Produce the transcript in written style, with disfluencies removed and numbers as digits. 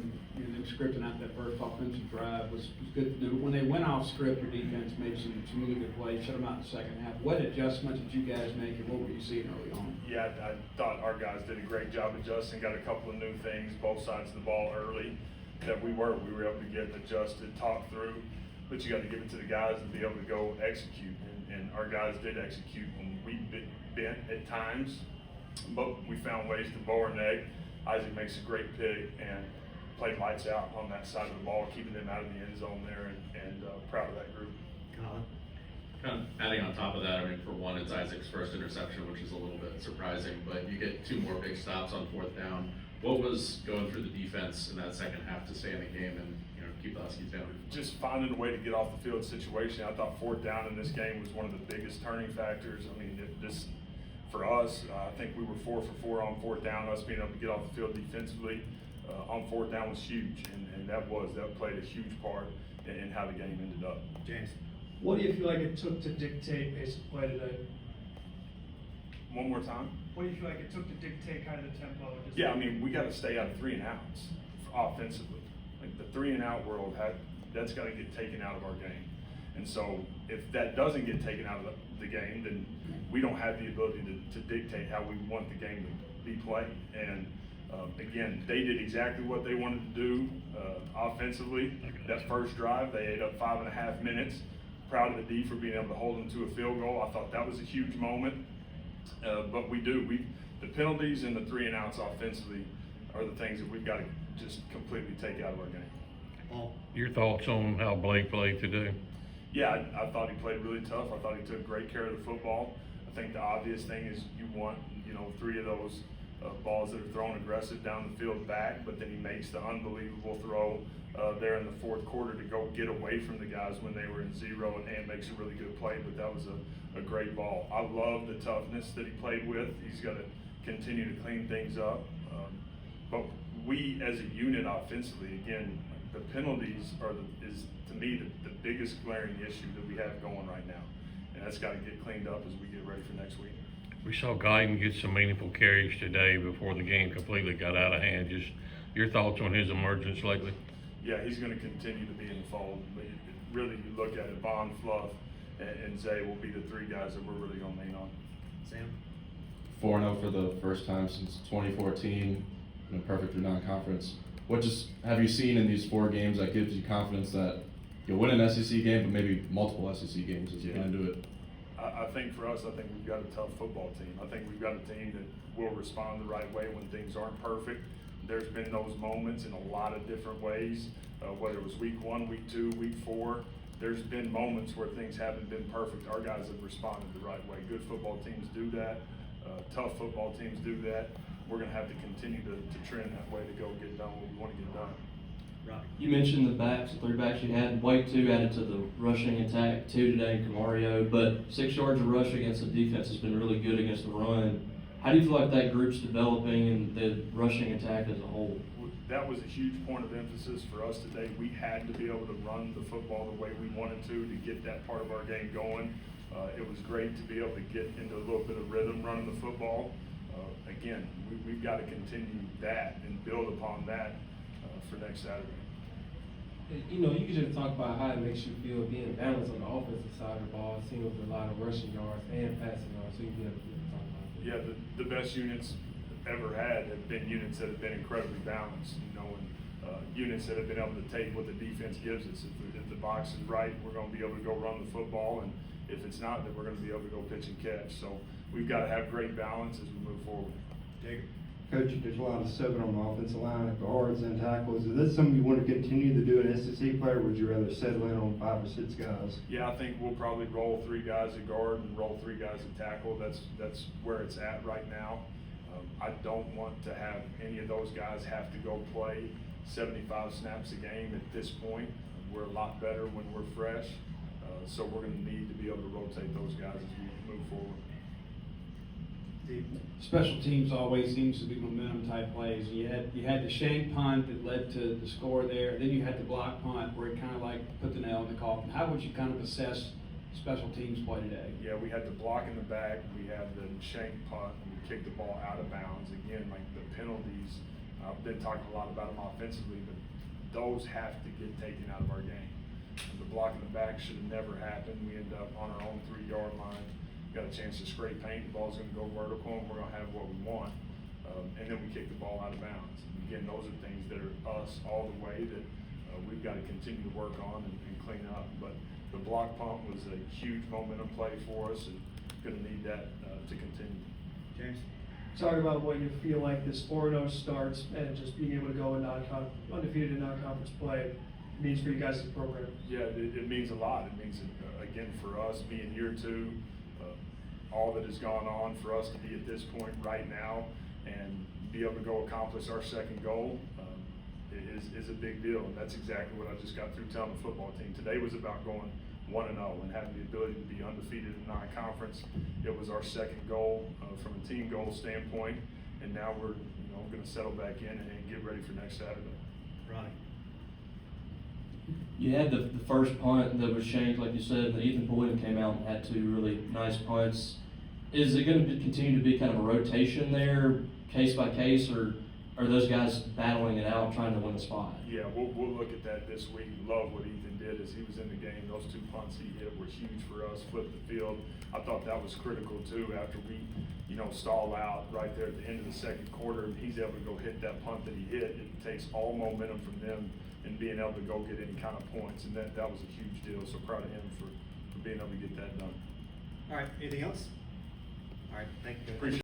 them scripting out that first offensive drive was good. When they went off script, your defense made some really good plays, shut them out in the second half. What adjustments did you guys make, and what were you seeing early on? Yeah, I thought our guys did a great job adjusting, got a couple of new things, both sides of the ball early, that we were able to get adjusted, talk through, but you got to give it to the guys and be able to go execute, and our guys did execute, and we bent at times, but we found ways to bow our neck. Isaac makes a great pick and played lights out on that side of the ball, keeping them out of the end zone there, and proud of that group. Kind of adding on top of that, I mean, for one, it's Isaac's first interception, which is a little bit surprising, but you get 2 more big stops on 4th down. What was going through the defense in that second half to stay in the game and keep the Huskies down? Just finding a way to get off the field situation. I thought 4th down in this game was one of the biggest turning factors. I mean, for us, I think we were 4 for 4 on 4th down. Us being able to get off the field defensively on 4th down was huge, and that played a huge part in how the game ended up. James, what do you feel like it took to dictate pace of play today? One more time. What do you feel like it took to dictate kind of the tempo? Yeah, I mean, we got to stay out of 3 and outs offensively. Like the 3 and out world, that's got to get taken out of our game. And so if that doesn't get taken out of the game, then we don't have the ability to dictate how we want the game to be played. And again, they did exactly what they wanted to do offensively. That first drive, they ate up 5.5 minutes. Proud of the D for being able to hold them to a field goal. I thought that was a huge moment. But the penalties and the 3 and outs offensively are the things that we've got to just completely take out of our game. Your thoughts on how Blake played today? Yeah, I thought he played really tough. I thought he took great care of the football. I think the obvious thing is you want 3 of those balls that are thrown aggressive down the field back, but then he makes the unbelievable throw there in the 4th quarter to go get away from the guys when they were in 0, and makes a really good play, but that was a great ball. I love the toughness that he played with. He's got to continue to clean things up. But we as a unit offensively, again, the penalties is to me the biggest glaring issue that we have going right now. And that's got to get cleaned up as we get ready for next week. We saw Guyton get some meaningful carries today before the game completely got out of hand. Just your thoughts on his emergence lately? Yeah, he's going to continue to be in the fold. Really, you look at it, Vaughn, Fluff, and Zay will be the 3 guys that we're really going to lean on. Sam? 4-0 for the first time since 2014, perfect through non-conference. What have you seen in these 4 games that gives you confidence that you'll win an SEC game, but maybe multiple SEC games as you get into it? I think for us, I think we've got a tough football team. I think we've got a team that will respond the right way when things aren't perfect. There's been those moments in a lot of different ways, whether it was week 1, week 2, week 4. There's been moments where things haven't been perfect. Our guys have responded the right way. Good football teams do that. Tough football teams do that. We're going to have to continue to trend that way to go get done what we want to get done. You mentioned the 3 backs you had. Wake 2 added to the rushing attack, 2 today in Camario, but 6 yards of rush against the defense has been really good against the run. How do you feel like that group's developing and the rushing attack as a whole? That was a huge point of emphasis for us today. We had to be able to run the football the way we wanted to get that part of our game going. It was great to be able to get into a little bit of rhythm running the football. Again, we've got to continue that and build upon that for next Saturday. You can just talk about how it makes you feel being balanced on the offensive side of the ball. It seems with a lot of rushing yards and passing yards, so you can talk about that. Yeah, the best units ever had have been units that have been incredibly balanced, and units that have been able to take what the defense gives us. If the box is right, we're going to be able to go run the football, and if it's not, then we're going to be able to go pitch and catch. So we've got to have great balance as we move forward. Jacob? Coach, there's a lot of 7 on the offensive line, guards and tackles. Is this something you want to continue to do in SEC play, or would you rather settle in on 5 or 6 guys? Yeah, I think we'll probably roll 3 guys at guard and roll 3 guys at tackle. That's where it's at right now. I don't want to have any of those guys have to go play 75 snaps a game at this point. We're a lot better when we're fresh, so we're going to need to be able to rotate those guys as we move forward. Special teams always seems to be momentum type plays. You had the shank punt that led to the score there. Then you had the block punt where it kind of like put the nail in the coffin. How would you kind of assess special teams play today? Yeah, we had the block in the back. We had the shank punt, and we kicked the ball out of bounds. Again, like the penalties, I've been talking a lot about them offensively, but those have to get taken out of our game. The block in the back should have never happened. We end up on our own 3-yard line, got a chance to scrape paint, the ball's gonna go vertical, and we're gonna have what we want. And then we kick the ball out of bounds. And again, those are things that are us all the way that we've got to continue to work on and clean up. But the block pump was a huge momentum play for us, and gonna need that to continue. James? Talk about what you feel like this 4-0 starts and just being able to go undefeated in non-conference play means for you guys as a program. Yeah, it means a lot. It means, again, for us being year 2, all that has gone on for us to be at this point right now and be able to go accomplish our second goal is a big deal. And that's exactly what I just got through telling the football team. Today was about going 1-0 and having the ability to be undefeated in non-conference. It was our second goal from a team goal standpoint, and now we're going to settle back in and get ready for next Saturday. Ronnie? You had the first punt that was shanked, like you said, and Ethan Boyd came out and had 2 really nice punts. Is it going to continue to be kind of a rotation there, case by case, or are those guys battling it out, trying to win a spot? Yeah, we'll look at that this week. Love what Ethan did as he was in the game. Those 2 punts he hit were huge for us, flipped the field. I thought that was critical too after we, stall out right there at the end of the second quarter. He's able to go hit that punt that he hit. It takes all momentum from them and being able to go get any kind of points, and that was a huge deal. So proud of him for being able to get that done. All right, anything else? All right, thank you. Appreciate it.